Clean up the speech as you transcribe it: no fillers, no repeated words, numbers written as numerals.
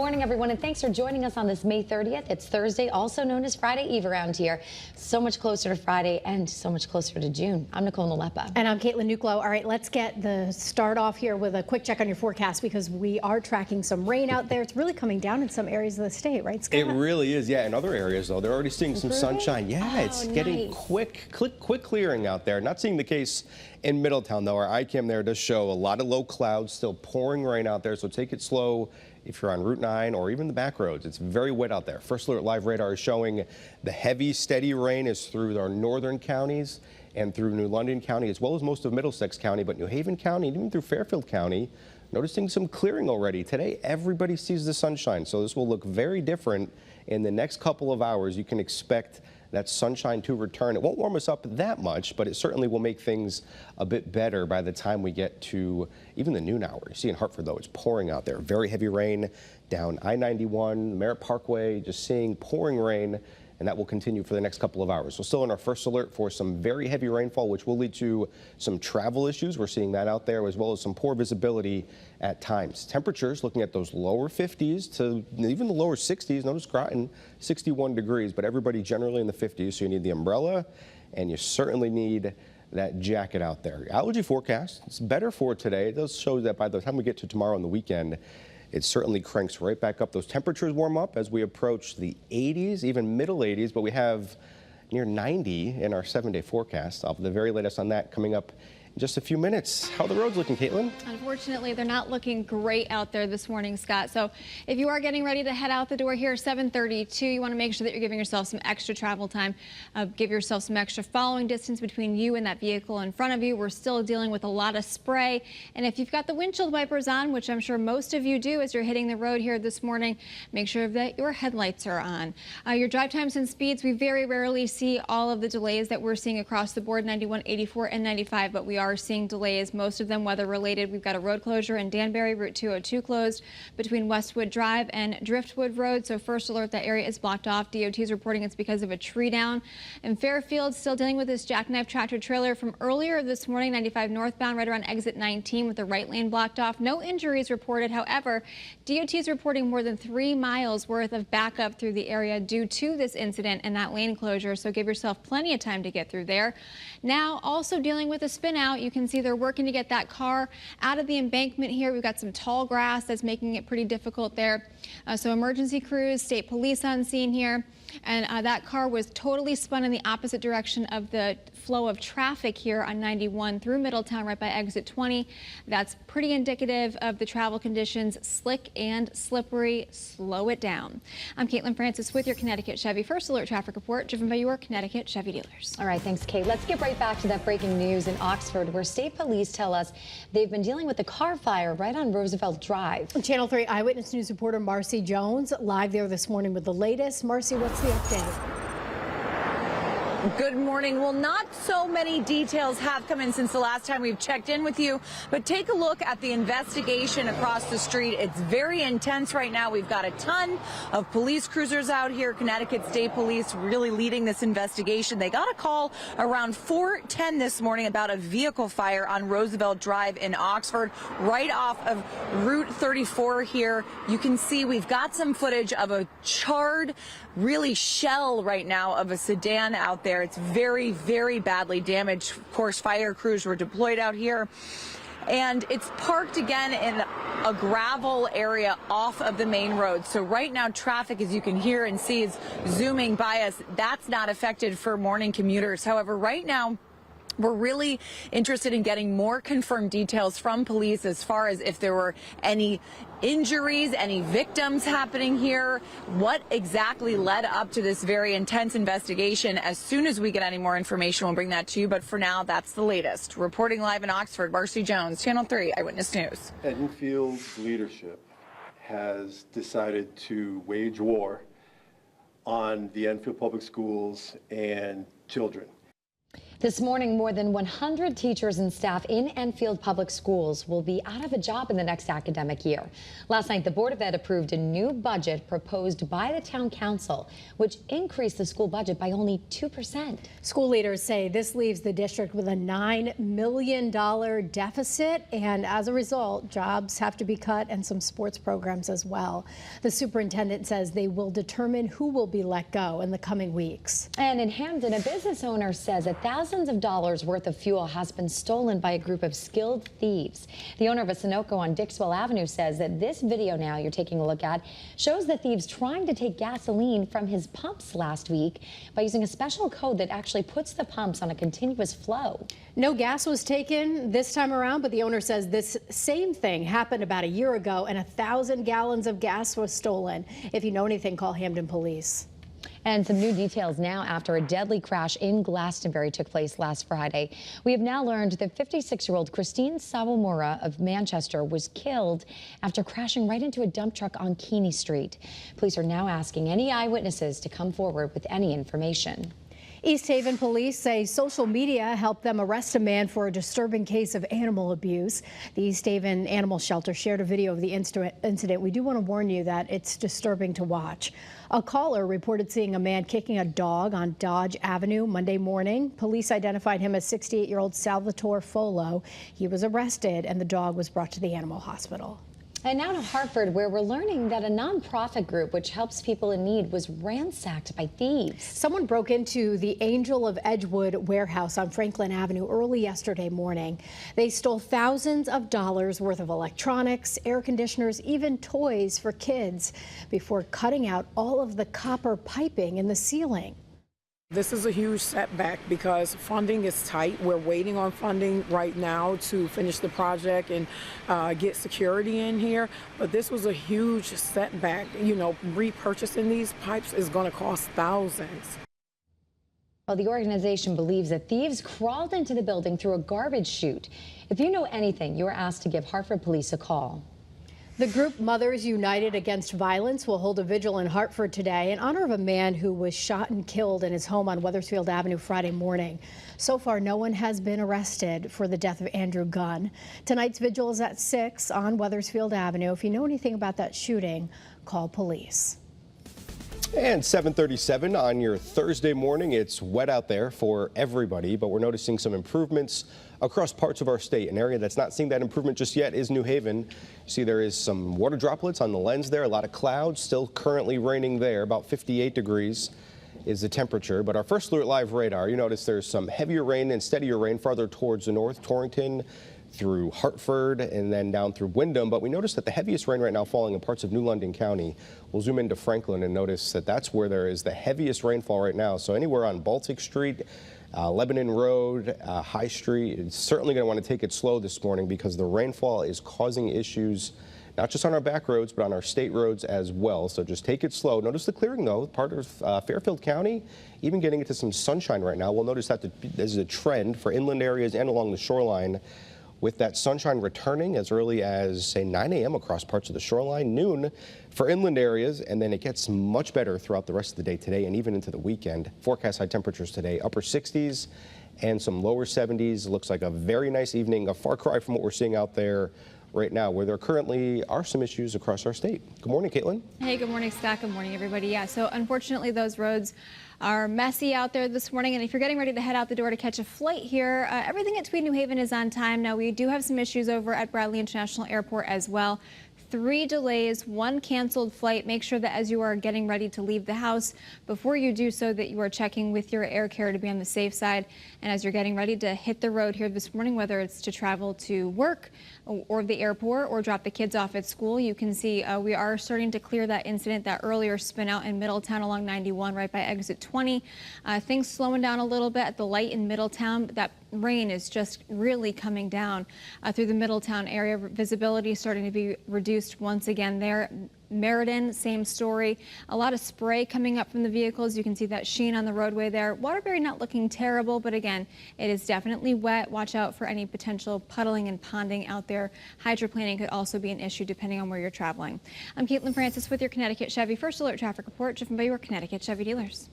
Morning, everyone, and thanks for joining us on this May 30th. It's Thursday, also known as Friday Eve around here. So much closer to Friday and so much closer to June. I'm Nicole Nalepa. And I'm Caitlin Nuclo. All right, let's get the start off here with a quick check on your forecast because we are tracking some rain out there. It's really coming down in some areas of the state, right, Scott? It really is, yeah. In other areas, though, they're already seeing some sunshine. Yeah, it's getting quick clearing out there. Not seeing the case in Middletown, though. Our iCam there does show a lot of low clouds, still pouring rain out there, so take it slow if you're on Route 9 or even the back roads. It's very wet out there. First Alert Live radar is showing the heavy, steady rain is through our northern counties and through New London County, as well as most of Middlesex County, but New Haven County and even through Fairfield County, noticing some clearing already. Today, everybody sees the sunshine, so this will look very different in the next couple of hours. You can expect that sunshine to return. It won't warm us up that much, but it certainly will make things a bit better by the time we get to even the noon hour. You see in Hartford, though, it's pouring out there. Very heavy rain down I-91, Merritt Parkway, just seeing pouring rain, and that will continue for the next couple of hours. So still in our first alert for some very heavy rainfall, which will lead to some travel issues. We're seeing that out there, as well as some poor visibility at times. Temperatures looking at those lower 50s to even the lower 60s. Notice Groton, 61 degrees, but everybody generally in the 50s. So you need the umbrella, and you certainly need that jacket out there. Allergy forecast, it's better for today. It does show that by the time we get to tomorrow and the weekend, it certainly cranks right back up. Those temperatures warm up as we approach the 80s, even middle 80s, but we have near 90 in our 7-day forecast. I'll have the very latest on that coming up in just a few minutes. How are the roads looking, Caitlin? Unfortunately, they're not looking great out there this morning, Scott. So if you are getting ready to head out the door here, 7:32, you want to make sure that you're giving yourself some extra travel time. Give yourself some extra following distance between you and that vehicle in front of you. We're still dealing with a lot of spray. And if you've got the windshield wipers on, which I'm sure most of you do as you're hitting the road here this morning, make sure that your headlights are on. Your drive times and speeds, we very rarely see all of the delays that we're seeing across the board, 91, 84, and 95, but we are seeing delays, most of them weather related. We've got a road closure in Danbury, Route 202 closed between Westwood Drive and Driftwood Road. So first alert, that area is blocked off. DOT is reporting it's because of a tree down. In Fairfield, still dealing with this jackknife tractor trailer from earlier this morning, 95 northbound, right around exit 19 with the right lane blocked off. No injuries reported. However, DOT is reporting more than 3 miles worth of backup through the area due to this incident and that lane closure. So give yourself plenty of time to get through there. Now, also dealing with a spin out. You can see they're working to get that car out of the embankment here. We've got some tall grass that's making it pretty difficult there. So emergency crews, state police on scene here. And that car was totally spun in the opposite direction of the flow of traffic here on 91 through Middletown right by exit 20. That's pretty indicative of the travel conditions, slick and slippery. Slow it down. I'm Caitlin Francis with your Connecticut Chevy First Alert Traffic Report, driven by your Connecticut Chevy dealers. All right, thanks, Kate. Let's get right back to that breaking news in Oxford, where state police tell us they've been dealing with a car fire right on Roosevelt Drive. Channel 3 Eyewitness News reporter Marcy Jones live there this morning with the latest. Marcy, what's the update? Good morning. Well, not so many details have come in since the last time we've checked in with you, but take a look at the investigation across the street. It's very intense right now. We've got a ton of police cruisers out here. Connecticut State Police really leading this investigation. They got a call around 4:10 this morning about a vehicle fire on Roosevelt Drive in Oxford, right off of Route 34 here. You can see we've got some footage of a charred, really shell right now of a sedan out there. It's very, very badly damaged. Of course, fire crews were deployed out here. And it's parked again in a gravel area off of the main road. So right now, traffic, as you can hear and see, is zooming by us. That's not affected for morning commuters. However, right now, we're really interested in getting more confirmed details from police as far as if there were any injuries, any victims happening here, what exactly led up to this very intense investigation. As soon as we get any more information, we'll bring that to you. But for now, that's the latest. Reporting live in Oxford, Marcy Jones, Channel 3 Eyewitness News. Enfield's leadership has decided to wage war on the Enfield Public Schools and children. This morning, more than 100 teachers and staff in Enfield Public Schools will be out of a job in the next academic year. Last night, the Board of Ed approved a new budget proposed by the town council, which increased the school budget by only 2%. School leaders say this leaves the district with a $9 million deficit, and as a result, jobs have to be cut and some sports programs as well. The superintendent says they will determine who will be let go in the coming weeks. And in Hamden, a business owner says thousands of dollars worth of fuel has been stolen by a group of skilled thieves. The owner of a Sunoco on Dixwell Avenue says that this video now you're taking a look at shows the thieves trying to take gasoline from his pumps last week by using a special code that actually puts the pumps on a continuous flow. No gas was taken this time around, but the owner says this same thing happened about a year ago and 1,000 gallons of gas was stolen. If you know anything, call Hamden Police. And some new details now after a deadly crash in Glastonbury took place last Friday. We have now learned that 56-year-old Christine Sawamura of Manchester was killed after crashing right into a dump truck on Keeney Street. Police are now asking any eyewitnesses to come forward with any information. East Haven police say social media helped them arrest a man for a disturbing case of animal abuse. The East Haven Animal Shelter shared a video of the incident. We do want to warn you that it's disturbing to watch. A caller reported seeing a man kicking a dog on Dodge Avenue Monday morning. Police identified him as 68-year-old Salvatore Folo. He was arrested and the dog was brought to the animal hospital. And now to Hartford, where we're learning that a nonprofit group which helps people in need was ransacked by thieves. Someone broke into the Angel of Edgewood warehouse on Franklin Avenue early yesterday morning. They stole thousands of dollars worth of electronics, air conditioners, even toys for kids before cutting out all of the copper piping in the ceiling. This is a huge setback because funding is tight. We're waiting on funding right now to finish the project and get security in here. But this was a huge setback. You know, repurchasing these pipes is going to cost thousands. Well, the organization believes that thieves crawled into the building through a garbage chute. If you know anything, you are asked to give Hartford Police a call. The group Mothers United Against Violence will hold a vigil in Hartford today in honor of a man who was shot and killed in his home on Wethersfield Avenue Friday morning. So far, no one has been arrested for the death of Andrew Gunn. Tonight's vigil is at 6 on Wethersfield Avenue. If you know anything about that shooting, call police. And 7:37 on your Thursday morning. It's wet out there for everybody, but we're noticing some improvements across parts of our state. An area that's not seeing that improvement just yet is New Haven. You see there is some water droplets on the lens there, a lot of clouds, still currently raining there. About 58 degrees is the temperature. But our first alert live radar, you notice there's some heavier rain and steadier rain farther towards the north, Torrington, through Hartford, and then down through Windham. But we notice that the heaviest rain right now falling in parts of New London County. We'll zoom into Franklin and notice that that's where there is the heaviest rainfall right now. So anywhere on Baltic Street, Lebanon Road, High Street, it's certainly going to want to take it slow this morning because the rainfall is causing issues not just on our back roads, but on our state roads as well. So just take it slow. Notice the clearing, though. Part of Fairfield County, even getting into some sunshine right now. We'll notice that this is a trend for inland areas and along the shoreline, with that sunshine returning as early as, say, 9 a.m. across parts of the shoreline, noon for inland areas, and then it gets much better throughout the rest of the day today and even into the weekend. Forecast high temperatures today, upper 60s and some lower 70s. Looks like a very nice evening, a far cry from what we're seeing out there right now, where there currently are some issues across our state. Good morning, Caitlin. Hey, good morning, Scott. Good morning, everybody. Yeah, so unfortunately, those roads are messy out there this morning, and if you're getting ready to head out the door to catch a flight here, everything at Tweed New Haven is on time. Now, we do have some issues over at Bradley International Airport as well. 3 delays, 1 canceled flight. Make sure that as you are getting ready to leave the house, before you do so, that you are checking with your air carrier to be on the safe side. And as you're getting ready to hit the road here this morning, whether it's to travel to work or the airport or drop the kids off at school, you can see we are starting to clear that incident, that earlier spin out in Middletown along 91 right by exit 20. Things slowing down a little bit at the light in Middletown. That rain is just really coming down through the Middletown area. Visibility is starting to be reduced once again there. Meriden, same story. A lot of spray coming up from the vehicles. You can see that sheen on the roadway there. Waterbury not looking terrible, but again, it is definitely wet. Watch out for any potential puddling and ponding out there. Hydroplaning could also be an issue depending on where you're traveling. I'm Caitlin Francis with your Connecticut Chevy First Alert Traffic Report, driven by your Connecticut Chevy dealers.